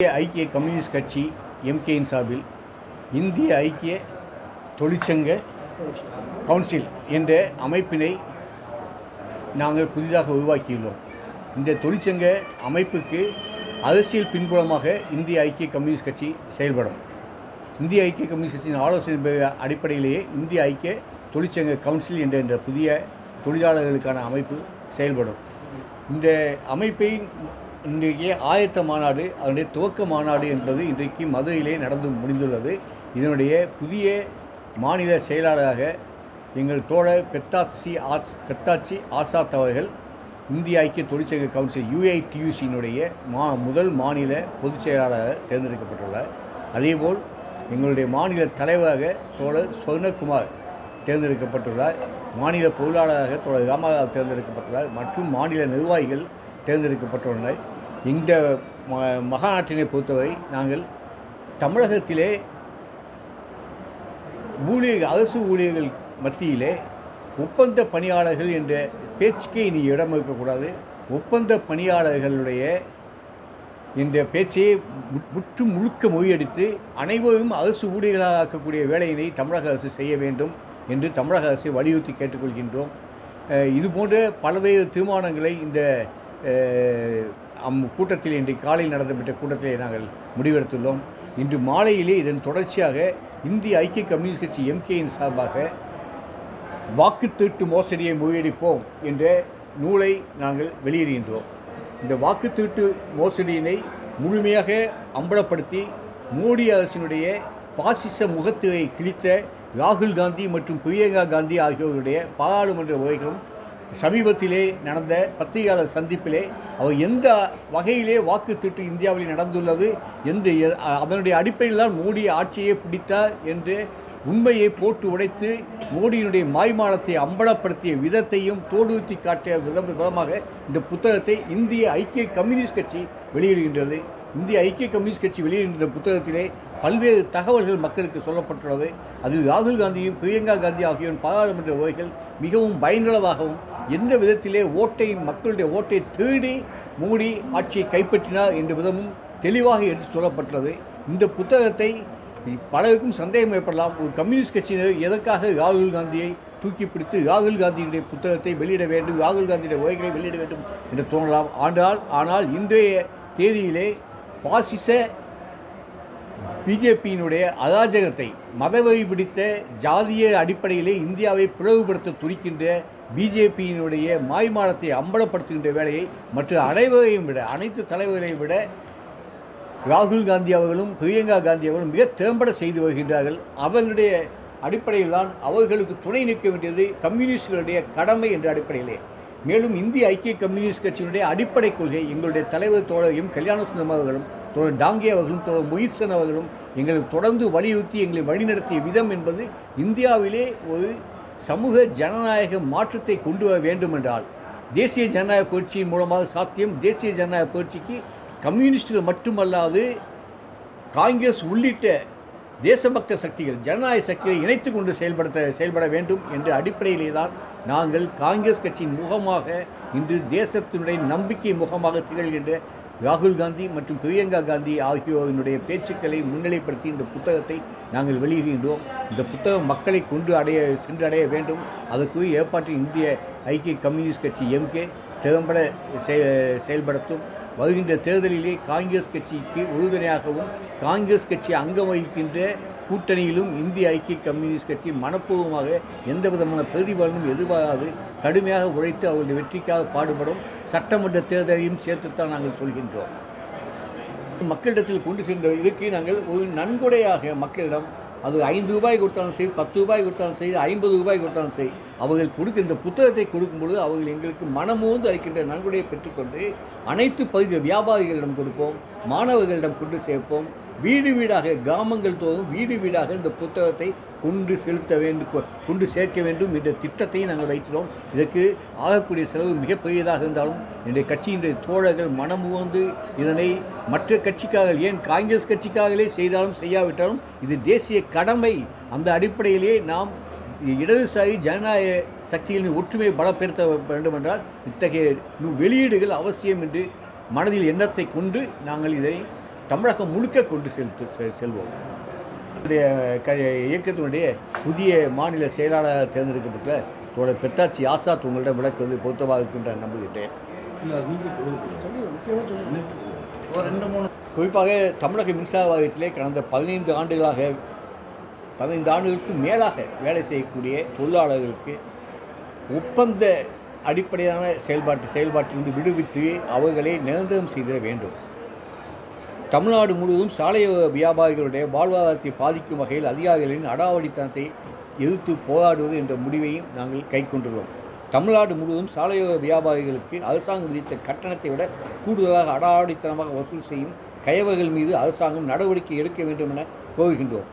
இந்திய ஐக்கிய கம்யூனிஸ்ட் கட்சி எம்கேயின் சார்பில் இந்திய ஐக்கிய தொழிற்சங்க கவுன்சில் என்ற அமைப்பினை நாங்கள் புதிதாக உருவாக்கியுள்ளோம். இந்த தொழிற்சங்க அமைப்புக்கு அரசியல் பின்புலமாக இந்திய ஐக்கிய கம்யூனிஸ்ட் கட்சி செயல்படும். இந்திய ஐக்கிய கம்யூனிஸ்ட் கட்சியின் ஆலோசனை அடிப்படையிலேயே இந்திய ஐக்கிய தொழிற்சங்க கவுன்சில் என்ற புதிய தொழிலாளர்களுக்கான அமைப்பு செயல்படும். இந்த அமைப்பின் இன்றைக்கு ஆயத்த மாநாடு, அதனுடைய துவக்க மாநாடு என்பது இன்றைக்கு மதுரையிலே நடந்து முடிந்துள்ளது. இதனுடைய புதிய மாநில செயலாளராக எங்கள் தோழர் பெத்தாச்சி ஆசாத் அவர்கள் இந்திய ஐக்கிய தொழிற்சங்க கவுன்சில் UITUCயினுடைய முதல் மாநில பொதுச் செயலாளராக தேர்ந்தெடுக்கப்பட்டுள்ளார். அதேபோல் எங்களுடைய மாநில தலைவராக தோழர் ஸ்வர்ணகுமார் தேர்ந்தெடுக்கப்பட்டுள்ளார். மாநில பொருளாளராக தோழர் ராமராவ் தேர்ந்தெடுக்கப்பட்டுள்ளார். மற்றும் மாநில நிர்வாகிகள் தேர்ந்தெடுக்கப்பட்டுள்ளனர். இந்த மகாநாட்டினை பொறுத்தவரை நாங்கள் தமிழகத்திலே அரசு ஊழியர்கள் மத்தியிலே ஒப்பந்த பணியாளர்கள் என்ற பேச்சுக்கே இனி இடம் இருக்கக்கூடாது. ஒப்பந்த பணியாளர்களுடைய இந்த பேச்சையை முழுக்க முறியடித்து அனைவரும் அரசு ஊழியர்களாக ஆக்கக்கூடிய வேலையினை தமிழக அரசு செய்ய வேண்டும் என்று தமிழக அரசை வலியுறுத்தி கேட்டுக்கொள்கின்றோம். இதுபோன்ற பல்வேறு தீர்மானங்களை இந்த கூட்டத்தில் இன்றைக்கு காலையில் நடந்துவிட்ட கூட்டத்திலே நாங்கள் முடிவெடுத்துள்ளோம். இன்று மாலையிலே இதன் தொடர்ச்சியாக இந்திய ஐக்கிய கம்யூனிஸ்ட் கட்சி எம்கேயின் சார்பாக வாக்குத்தீட்டு மோசடியை முறியடிப்போம் என்ற நூலை நாங்கள் வெளியிடுகின்றோம். இந்த வாக்குத்தீட்டு மோசடியினை முழுமையாக அம்பலப்படுத்தி மோடி அரசினுடைய பாசிச முகத்திரை கிழித்த ராகுல் காந்தி மற்றும் பிரியங்கா காந்தி ஆகியோருடைய பாராளுமன்ற உரைகளும் சமீபத்திலே நடந்த பத்திரிகையாளர் சந்திப்பிலே அவர் எந்த வகையிலே வாக்குத்தீட்டு இந்தியாவில் நடந்துள்ளது, அதனுடைய அடிப்படையில் தான் மோடி ஆட்சியை பிடித்தார் என்று உண்மையை போட்டு உடைத்து மோடியினுடைய மாய்மாலத்தை அம்பலப்படுத்திய விதத்தையும் தோலுத்தி காட்டிய விதமாக இந்த புத்தகத்தை இந்திய ஐக்கிய கம்யூனிஸ்ட் கட்சி வெளியிடுகின்றது. இந்திய ஐக்கிய கம்யூனிஸ்ட் கட்சி வெளியிடுகின்ற புத்தகத்திலே பல்வேறு தகவல்கள் மக்களுக்கு சொல்லப்பட்டுள்ளது. அதில் ராகுல் காந்தியும் பிரியங்கா காந்தி ஆகியோரின் பாராளுமன்ற உரைகள் மிகவும் பயனுள்ளதாகவும் எந்த விதத்திலே மக்களுடைய ஓட்டை திருடி மோடி ஆட்சியை கைப்பற்றினார் என்ற விதமும் தெளிவாக எடுத்து சொல்லப்பட்டுள்ளது. இந்த புத்தகத்தை பலருக்கும் சந்தேகம் ஏற்படலாம். ஒரு கம்யூனிஸ்ட் கட்சியினர் எதற்காக ராகுல் காந்தியை தூக்கி பிடித்து ராகுல் காந்தியினுடைய புத்தகத்தை வெளியிட வேண்டும், ராகுல் காந்தியுடைய உரைகளை வெளியிட வேண்டும் என்று தோன்றலாம். ஆனால் இன்றைய தேதியிலே பாசிச பிஜேபியினுடைய அராஜகத்தை, மதவெறி பிடித்த ஜாதிய அடிப்படையிலே இந்தியாவை பிளவுபடுத்த துடிக்கின்ற பிஜேபியினுடைய மாய்மாலத்தை அம்பலப்படுத்துகின்ற வேலையை மற்ற அனைத்து தலைவர்களையும் விட ராகுல் காந்தி அவர்களும் பிரியங்கா காந்தி அவர்களும் மிக திறம்பட செய்து வருகின்றார்கள். அவர்களுடைய அடிப்படையில் தான் அவர்களுக்கு துணை நிற்க வேண்டியது கம்யூனிஸ்டுகளுடைய கடமை என்ற அடிப்படையிலே. மேலும் இந்திய ஐக்கிய கம்யூனிஸ்ட் கட்சியினுடைய அடிப்படை கொள்கை எங்களுடைய தலைவர் தோழரையும் கல்யாண சுந்தரம் அவர்களும் தோழர் டாங்கே அவர்களும் தோழர் மொயித்சன் அவர்களும் எங்களுக்கு தொடர்ந்து வலியுறுத்தி எங்களை வழிநடத்திய விதம் என்பது இந்தியாவிலே ஒரு சமூக ஜனநாயக மாற்றத்தை கொண்டு வர வேண்டும் என்றால் தேசிய ஜனநாயக புரட்சியின் மூலமாக சாத்தியம். தேசிய ஜனநாயக புரட்சிக்கு கம்யூனிஸ்டுகள் மட்டுமல்லாது காங்கிரஸ் உள்ளிட்ட தேசபக்த சக்திகள், ஜனநாயக சக்திகளை இணைத்து கொண்டு செயல்பட வேண்டும் என்ற அடிப்படையிலே தான் நாங்கள் காங்கிரஸ் கட்சியின் முகமாக இன்று தேசத்தினுடைய நம்பிக்கை முகமாக திகழ்கின்ற ராகுல் காந்தி மற்றும் பிரியங்கா காந்தி ஆகியோரினுடைய பேச்சுக்களை முன்னிலைப்படுத்தி இந்த புத்தகத்தை நாங்கள் வெளியிடுகின்றோம். இந்த புத்தகம் மக்களை சென்றடைய வேண்டும். அதற்குரிய ஏற்பாட்டை இந்திய ஐக்கிய கம்யூனிஸ்ட் கட்சி எம்கே திறம்பட செயல்படுத்தும். வருகின்ற தேர்தலிலே காங்கிரஸ் கட்சிக்கு உறுதுணையாகவும் காங்கிரஸ் கட்சி அங்கம் வகிக்கின்ற கூட்டணியிலும் இந்திய ஐக்கிய கம்யூனிஸ்ட் கட்சி மனப்பூர்வமாக எந்த விதமான பிரதிபலனும் எதிர்பாராது கடுமையாக உழைத்து அவர்களுடைய வெற்றிக்காக பாடுபடும். சட்டமன்ற தேர்தலையும் சேர்த்துத்தான் நாங்கள் சொல்கின்றோம். மக்களிடத்தில் கொண்டு சென்ற இதுக்கு நாங்கள் ஒரு நன்கொடையாக மக்களிடம், அது 5 ரூபாய் கொடுத்தாலும் சரி, 10 ரூபாய் கொடுத்தாலும் சரி, 50 ரூபாய் கொடுத்தாலும் சரி, அவர்கள் இந்த புத்தகத்தை கொடுக்கும்பொழுது அவர்கள் எங்களுக்கு மனமோந்து அளிக்கின்ற நன்கொடையை பெற்றுக்கொண்டு அனைத்து பகுதி வியாபாரிகளிடம் கொடுப்போம், மாணவர்களிடம் கொண்டு சேர்ப்போம். வீடு வீடாக, கிராமங்கள் தோறும் வீடு வீடாக இந்த புத்தகத்தை கொண்டு சேர்க்க வேண்டும் என்ற திட்டத்தை நாங்கள் வைக்கிறோம். இதற்கு ஆகக்கூடிய செலவு மிகப்பெரியதாக இருந்தாலும் என்னுடைய கட்சியினுடைய தோழர்கள் மனமுவந்து இதனை மற்ற கட்சிக்காக, ஏன் காங்கிரஸ் கட்சிக்காகவே செய்தாலும் செய்யாவிட்டாலும் இது தேசிய கடமை. அந்த அடிப்படையிலே நாம் இடதுசாரி ஜனநாயக சக்திகளின் ஒற்றுமையை பலப்படுத்த வேண்டுமென்றால் இத்தகைய வெளியீடுகள் அவசியம் என்று மனதில் எண்ணத்தை கொண்டு நாங்கள் இதை தமிழகம் முழுக்க கொண்டு செல்வோம். இயக்கத்தினுடைய புதிய மாநில செயலாளராக தேர்ந்தெடுக்கப்பட்ட தோழர் பெத்தாச்சி ஆசாத் உங்களிடம் விளக்குவது பொருத்தமாக இருக்கின்ற நம்புகின்றேன். குறிப்பாக தமிழக மின்சார வாரியத்திலே கடந்த 15 ஆண்டுகளுக்கு மேலாக வேலை செய்யக்கூடிய தொழிலாளர்களுக்கு ஒப்பந்த அடிப்படையான செயல்பாட்டிலிருந்து விடுவித்து அவர்களை நிரந்தரம் செய்திட வேண்டும். தமிழ்நாடு முழுவதும் சாலை வியாபாரிகளுடைய வாழ்வாதாரத்தை பாதிக்கும் வகையில் அதிகாரிகளின் அடாவடித்தனத்தை எதிர்த்து போராடுவது என்ற முடிவையும் நாங்கள் கைக்கொண்டுள்ளோம். தமிழ்நாடு முழுவதும் சாலை வியாபாரிகளுக்கு அரசாங்கம் விதித்த கட்டணத்தை விட கூடுதலாக அடாவடித்தனமாக வசூல் செய்யும் கயவர்கள் மீது அரசாங்கம் நடவடிக்கை எடுக்க வேண்டும் என கோருகின்றோம்.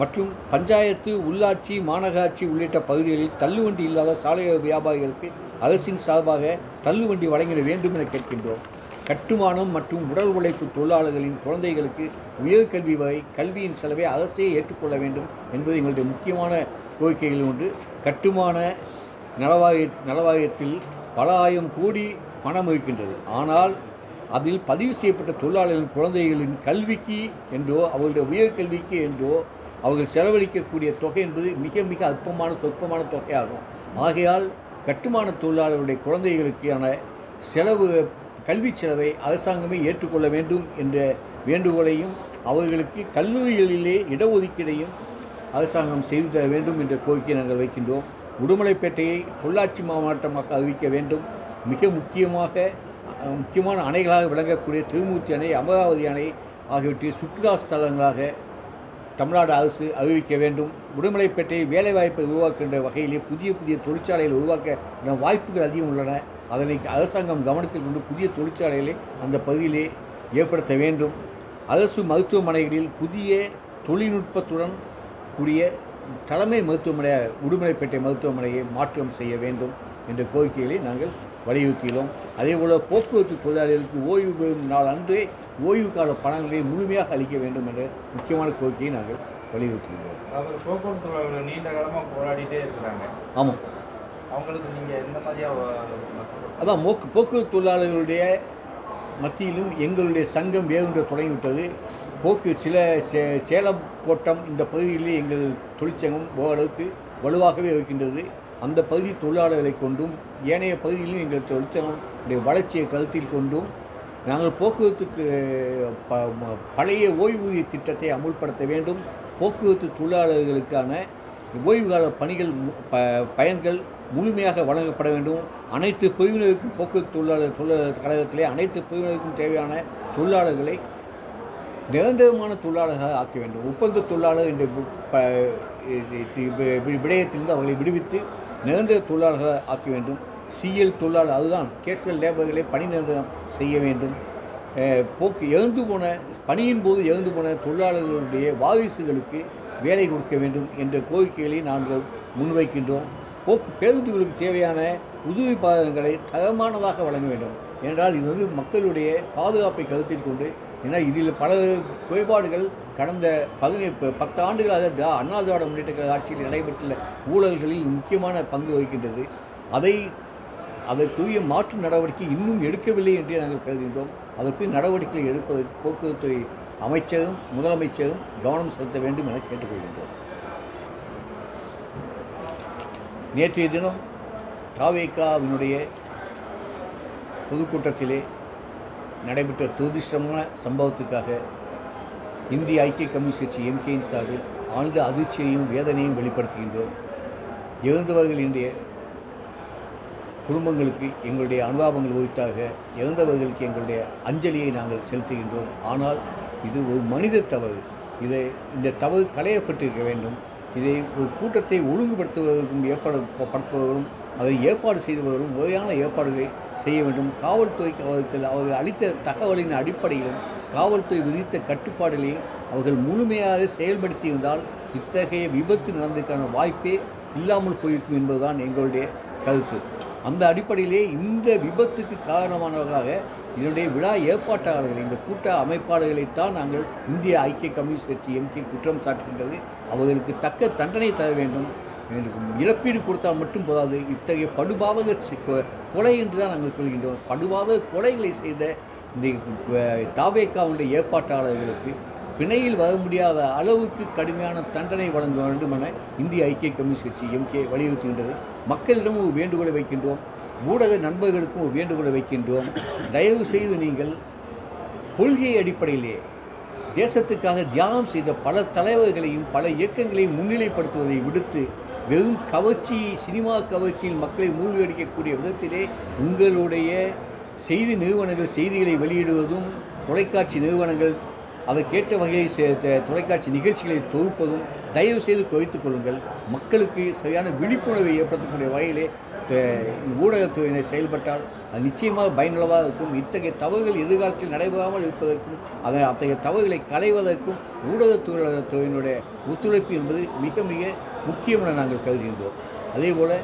மற்றும் பஞ்சாயத்து, உள்ளாட்சி, மாநகராட்சி உள்ளிட்ட பகுதிகளில் தள்ளுவண்டி இல்லாத சாலை வியாபாரிகளுக்கு அரசின் சார்பாக தள்ளுவண்டி வழங்கிட வேண்டும் என கேட்கின்றோம். கட்டுமானம் மற்றும் உடல் உழைப்பு தொழிலாளர்களின் குழந்தைகளுக்கு உயர்கல்வி வரை கல்வியின் செலவை அரசே ஏற்றுக்கொள்ள வேண்டும் என்பது எங்களுடைய முக்கியமான கோரிக்கைகள் ஒன்று. கட்டுமான நலவாரியத்தில் பல ஆயிரம் கோடி பணம் இருக்கின்றது. ஆனால் அதில் பதிவு செய்யப்பட்ட தொழிலாளர்களின் குழந்தைகளின் கல்விக்கு என்றோ அவர்களுடைய உயர்கல்விக்கு என்றோ அவர்கள் செலவழிக்கக்கூடிய தொகை என்பது மிக மிக சொற்பமான தொகையாகும். ஆகையால் கட்டுமான தொழிலாளர்களுடைய குழந்தைகளுக்கான கல்வி செலவை அரசாங்கமே ஏற்றுக்கொள்ள வேண்டும் என்ற வேண்டுகோளையும் அவர்களுக்கு கல்லூரிகளிலே இடஒதுக்கீடையும் அரசாங்கம் செய்து தர வேண்டும் என்ற கோரிக்கையை நாங்கள் வைக்கின்றோம். உடுமலைப்பேட்டையை பொள்ளாச்சி மாவட்டமாக அறிவிக்க வேண்டும். மிக முக்கியமான அணைகளாக விளங்கக்கூடிய திருமூர்த்தி அணை, அமராவதி அணை ஆகியவற்றை சுற்றுலா ஸ்தலங்களாக தமிழ்நாடு அரசு அறிவிக்க வேண்டும். உடுமலைப்பேட்டையை வேலைவாய்ப்பை உருவாக்குகின்ற வகையிலே புதிய தொழிற்சாலைகளை உருவாக்க வாய்ப்புகள் அதிகம் உள்ளன. அதனை அரசாங்கம் கவனத்தில் கொண்டு புதிய தொழிற்சாலைகளை அந்த பகுதியிலே ஏற்படுத்த வேண்டும். அரசு மருத்துவமனைகளில் புதிய தொழில்நுட்பத்துடன் கூடிய தலைமை மருத்துவமனையாக உடுமலைப்பேட்டை மருத்துவமனையை மாற்றம் செய்ய வேண்டும் என்ற கோரிக்கைகளை நாங்கள் வலியுறுத்தியுள்ளோம். அதேபோல் போக்குவரத்து தொழிலாளர்களுக்கு ஓய்வு பெறும் நாள் அன்றே ஓய்வு கால பணங்களை முழுமையாக அளிக்க வேண்டும் என்ற முக்கியமான கோரிக்கையை நாங்கள் வலியுறுத்தியுள்ளோம். போக்குவரத்து தொழிலாளர்கள் நீண்ட காலமாக போராடிட்டே இருக்கிறாங்க. ஆமாம், அவங்களுக்கு நீங்கள் எந்த மாதிரியாக அதான் போக்குவரத்து தொழிலாளர்களுடைய மத்தியிலும் எங்களுடைய சங்கம் வேறுன்ற தொடங்கிவிட்டது. சேலம் கோட்டம் இந்த பகுதியிலே எங்கள் தொழிற்சங்கம் ஓரளவுக்கு வலுவாகவே இருக்கின்றது. அந்த பகுதி தொழிலாளர்களை கொண்டும் ஏனைய பகுதியிலும் எங்கள் தொழிற்சங்கத்துடைய வளர்ச்சியை கருத்தில் கொண்டும் நாங்கள் போக்குவரத்துக்கு பழைய ஓய்வூதிய திட்டத்தை அமுல்படுத்த வேண்டும். போக்குவரத்து தொழிலாளர்களுக்கான ஓய்வுகால பயன்கள் முழுமையாக வழங்கப்பட வேண்டும். அனைத்து பிரிவினருக்கும் போக்குவரத்து தொழிலாளர் கழகத்திலே அனைத்து பிரிவினருக்கும் தேவையான தொழிலாளர்களை நிரந்தரமான தொழிலாளர்களாக ஆக்க வேண்டும். ஒப்பந்த தொழிலாளர் என்ற விடயத்திலிருந்து அவர்களை விடுவித்து நிரந்தர தொழிலாளர்களாக ஆக்க வேண்டும். சிஎல் தொழிலாளர், அதுதான் கேஷுவல் லேபர்களை பணி நிரந்தரம் செய்ய வேண்டும். பணியின் போது இறந்து போன தொழிலாளர்களுடைய வாரிசுகளுக்கு வேலை கொடுக்க வேண்டும் என்ற கோரிக்கைகளை நாங்கள் முன்வைக்கின்றோம். பேருந்துகளுக்கு தேவையான உதவி பாதகங்களை தரமானதாக வழங்க வேண்டும். என்றால் இது மக்களுடைய பாதுகாப்பை கருத்தில் கொண்டு, ஏன்னா இதில் பல குறைபாடுகள் கடந்த 10 ஆண்டுகளாக அண்ணா திராவிட முன்னேற்ற கழக ஆட்சியில் நடைபெற்றுள்ள ஊழல்களில் முக்கியமான பங்கு வகிக்கின்றது. அதற்குரிய மாற்று நடவடிக்கை இன்னும் எடுக்கவில்லை என்றே நாங்கள் கருதுகின்றோம். அதற்கு நடவடிக்கைகளை எடுப்பதற்கு போக்குவரத்துறை அமைச்சரும் முதலமைச்சரும் கவனம் செலுத்த வேண்டும் என கேட்டுக்கொள்கின்றோம். நேற்றைய தினம் தாவேகாவினுடைய பொதுக்கூட்டத்திலே நடைபெற்ற துரதிர்ஷ்டமான சம்பவத்துக்காக இந்திய ஐக்கிய கம்யூனிஸ்ட் கட்சி எம்கேயின் சார்பில் ஆழ்ந்த அதிர்ச்சியையும் வேதனையும் வெளிப்படுத்துகின்றோம். இறந்தவர்களினுடைய குடும்பங்களுக்கு எங்களுடைய அனுதாபங்கள் உரித்தாக இறந்தவர்களுக்கு எங்களுடைய அஞ்சலியை நாங்கள் செலுத்துகின்றோம். ஆனால் இது ஒரு மனித தவறு. இந்த தவறு களையப்பட்டிருக்க வேண்டும். இதை ஒரு கூட்டத்தை ஒழுங்குபடுத்துவதற்கும் படுத்துபவர்களும் அதை ஏற்பாடு செய்தவர்களும் முறையான ஏற்பாடுகளை செய்ய வேண்டும். காவல்துறைக்கு அவர்கள் அளித்த தகவலின் அடிப்படையிலும் காவல்துறை விதித்த கட்டுப்பாடுகளையும் அவர்கள் முழுமையாக செயல்படுத்தியிருந்தால் இத்தகைய விபத்து நடந்ததற்கான வாய்ப்பே இல்லாமல் போயிருக்கும் என்பதுதான் எங்களுடைய கருத்து. அந்த அடிப்படையிலே இந்த விபத்துக்கு காரணமானவர்களாக இதனுடைய விழா ஏற்பாட்டாளர்கள், இந்த கூட்ட அமைப்பாளர்களைத்தான் நாங்கள் இந்திய ஐக்கிய கம்யூனிஸ்ட் கட்சி எம்கே குற்றம் சாட்டுகின்றது. அவர்களுக்கு தக்க தண்டனை தர வேண்டும். இழப்பீடு கொடுத்தால் மட்டும் போதாது, இத்தகைய படுபாவக கொலை என்று தான் நாங்கள் சொல்கின்றோம். படுபாவக கொலைகளை செய்த இந்த தாவேக்காவுடைய ஏற்பாட்டாளர்களுக்கு பிணையில் வர முடியாத அளவுக்கு கடுமையான தண்டனை வழங்க வேண்டும் என இந்திய ஐக்கிய கம்யூனிஸ்ட் கட்சி எம்கே வலியுறுத்துகின்றது. மக்களிடம் ஒரு வேண்டுகோளை வைக்கின்றோம், ஊடக நண்பர்களுக்கும் ஒரு வேண்டுகோளை வைக்கின்றோம். தயவு செய்து நீங்கள் கொள்கை அடிப்படையிலே தேசத்துக்காக தியாகம் செய்த பல தலைவர்களையும் பல இயக்கங்களையும் முன்னிலைப்படுத்துவதை விடுத்து வெறும் கவர்ச்சி, சினிமா கவர்ச்சியில் மக்களை மூழ்கடிக்கக்கூடிய விதத்திலே உங்களுடைய செய்தி நிறுவனங்கள் செய்திகளை வெளியிடுவதும், தொலைக்காட்சி நிறுவனங்கள் அதற்கேற்ற வகையில் தொலைக்காட்சி நிகழ்ச்சிகளை தொகுப்பதும் தயவு செய்து குறைத்துக் கொள்ளுங்கள். மக்களுக்கு சரியான விழிப்புணர்வை ஏற்படுத்தக்கூடிய வகையிலே ஊடகத்துறையினர் செயல்பட்டால் அது நிச்சயமாக பயனுள்ளதாக இருக்கும். இத்தகைய தவறுகள் எதிர்காலத்தில் நடைபெறாமல் இருப்பதற்கும் அத்தகைய தவறுகளை களைவதற்கும் ஊடகத்துறையினுடைய ஒத்துழைப்பு என்பது மிக மிக முக்கியம் என நாங்கள் கருதுகின்றோம். அதேபோல்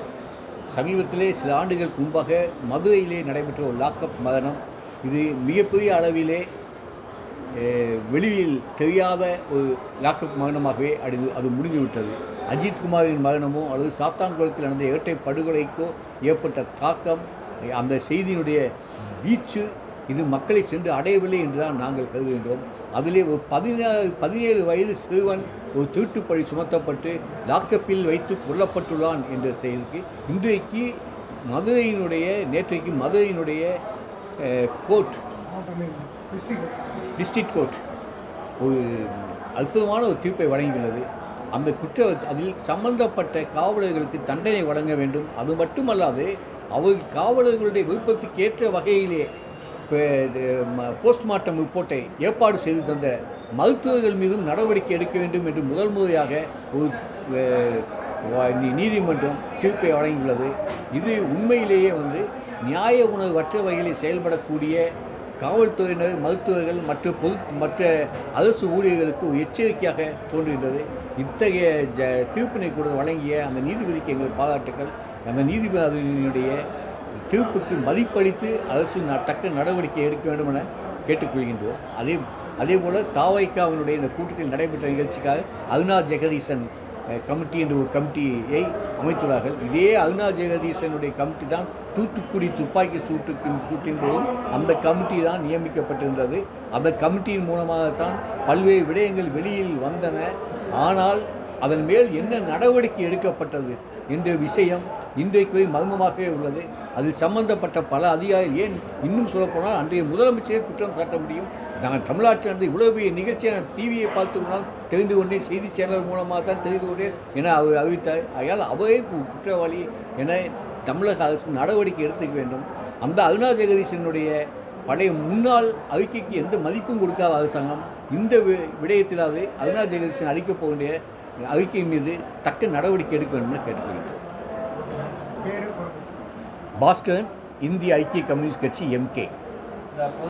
சமீபத்திலே சில ஆண்டுகளுக்கு முன்பாக மதுரையிலே நடைபெற்ற ஒரு லாக்அப் மரணம், இது மிகப்பெரிய அளவிலே வெளியில் தெரியாத ஒரு லாக்அப் மரணமாகவே அது முடிந்துவிட்டது. அஜித்குமாரின் மரணமோ அல்லது சாத்தான்குளத்தில் நடந்த இரட்டை படுகொலைக்கோ ஏற்பட்ட தாக்கம், அந்த செய்தியினுடைய வீச்சு இது மக்களை சென்று அடையவில்லை என்று தான் நாங்கள் கருதுகின்றோம். அதிலே ஒரு 17 வயது சிறுவன் ஒரு திருட்டுப்பழி சுமத்தப்பட்டு லாக்கப்பில் வைத்து கொல்லப்பட்டுள்ளான் என்ற செய்திக்கு இன்றைக்கு நேற்றைக்கு மதுரையினுடைய கோர்ட், டிஸ்ட்ரிக்ட் கோர்ட் ஒரு அற்புதமான ஒரு தீர்ப்பை வழங்கியுள்ளது. அந்த அதில் சம்பந்தப்பட்ட காவலர்களுக்கு தண்டனை வழங்க வேண்டும். அது மட்டுமல்லாது காவலர்களுடைய விருப்பத்துக்கு ஏற்ற வகையிலே போஸ்ட்மார்ட்டம் ரிப்போர்ட்டை ஏற்பாடு செய்து தந்த மருத்துவர்கள் மீதும் நடவடிக்கை எடுக்க வேண்டும் என்று முதல் முறையாக ஒரு நீதிமன்றம் தீர்ப்பை வழங்கியுள்ளது. இது உண்மையிலேயே நியாய உணர்வற்ற வகையில் செயல்படக்கூடிய காவல்துறையினர், மருத்துவர்கள் மற்ற அரசு ஊழியர்களுக்கு ஒரு எச்சரிக்கையாக தோன்றுகின்றது. இத்தகைய தீர்ப்பினை கூட வழங்கிய அந்த நீதிபதிக்கு எங்கள் பாராட்டுக்கள். அந்த நீதிபதியினுடைய தீர்ப்புக்கு மதிப்பளித்து அரசு தக்க நடவடிக்கை எடுக்க வேண்டும் என கேட்டுக்கொள்கின்றோம். அதேபோல் தாவைக்காவினுடைய இந்த கூட்டத்தில் நடைபெற்ற நிகழ்ச்சிக்காக அருணா ஜெகதீசன் கமிட்டி என்ற ஒரு கமிட்டியை அமைத்துள்ளார்கள். இதே அருணா ஜெகதீசனுடைய கமிட்டி தான் தூத்துக்குடி துப்பாக்கி சூட்டின் போதும் அந்த கமிட்டி தான் நியமிக்கப்பட்டிருந்தது. அந்த கமிட்டியின் மூலமாகத்தான் பல்வேறு விடயங்கள் வெளியில் வந்தன. ஆனால் அதன் மேல் என்ன நடவடிக்கை எடுக்கப்பட்டது என்ற விஷயம் இன்றைக்கு மர்மமாகவே உள்ளது. அதில் சம்பந்தப்பட்ட பல அதிகாரிகள், ஏன் இன்னும் சொல்லப்போனால் அன்றைய முதலமைச்சரை குற்றம் சாட்ட முடியும். நான் தமிழ்நாட்டில் நடந்த இவ்வளவு பெரிய நிகழ்ச்சியை நான் டிவியை பார்த்துக்கொண்டால் தெரிந்து கொண்டேன், செய்தி சேனல் மூலமாக தான் தெரிந்து கொண்டேன் என அவர் அறிவித்தார். ஆகையால் அவரே குற்றவாளி என தமிழக அரசு நடவடிக்கை எடுத்துக்க வேண்டும். அந்த அருணா ஜெகதீசனுடைய பழைய முன்னாள் அறிக்கைக்கு எந்த மதிப்பும் கொடுக்காத அரசாங்கம் இந்த விடயத்திலாவது அருணா ஜெகதீசன் அளிக்கப் போகின்ற அறிக்கையின் மீது தக்க நடவடிக்கை எடுக்க வேண்டும் என கேட்டுக்கொள்கிறேன். பாஸ்கரன், இந்திய ஐக்கிய கம்யூனிஸ்ட் கட்சி எம்கே.